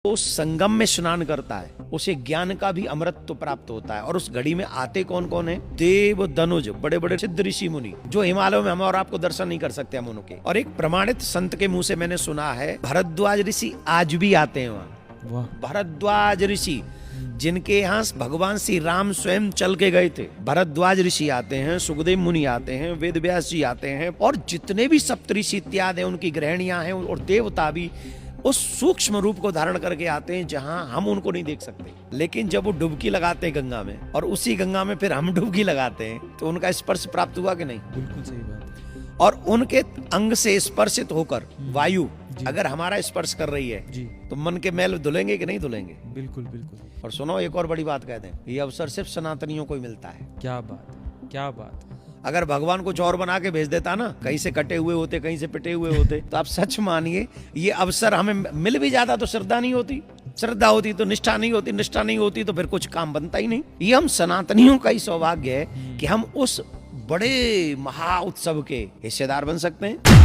वो संगम में स्नान करता है, उसे ज्ञान का भी अमृत प्राप्त होता है। और उस घड़ी में आते कौन कौन है? देव, धनुज, बड़े बड़े सिद्ध ऋषि मुनि, जो हिमालयों में हम और आपको दर्शन नहीं कर सकते हम उनके। और एक प्रमाणित संत के मुंह से मैंने सुना है, भरद्वाज ऋषि आज भी आते हैं वहाँ। भरद्वाज ऋषि, जिनके यहाँ भगवान श्री राम स्वयं चल के गए थे, भरद्वाज ऋषि आते हैं, सुखदेव मुनि आते हैं, वेद व्यास जी आते हैं, और जितने भी सप्तऋषि इत्यादि उनकी गृहणियां हैं और देवता भी उस सूक्ष्म रूप को धारण करके आते हैं जहां हम उनको नहीं देख सकते। लेकिन जब वो डुबकी लगाते हैं गंगा में, और उसी गंगा में फिर हम डुबकी लगाते हैं, तो उनका स्पर्श प्राप्त हुआ कि नहीं? बिल्कुल सही बात। और उनके अंग से स्पर्शित होकर वायु अगर हमारा स्पर्श कर रही है जी, तो मन के मैल धुलेंगे कि नहीं धुलेंगे? बिल्कुल बिल्कुल। और सुनो, एक और बड़ी बात कहते हैं, ये अवसर सिर्फ सनातनियों को ही मिलता है। क्या बात, क्या बात। अगर भगवान कुछ और बना के भेज देता ना, कहीं से कटे हुए होते, कहीं से पिटे हुए होते, तो आप सच मानिए ये अवसर हमें मिल भी जाता तो श्रद्धा नहीं होती, श्रद्धा होती तो निष्ठा नहीं होती, निष्ठा नहीं होती तो फिर कुछ काम बनता ही नहीं। ये हम सनातनियों का ही सौभाग्य है कि हम उस बड़े महा उत्सव के हिस्सेदार बन सकते हैं।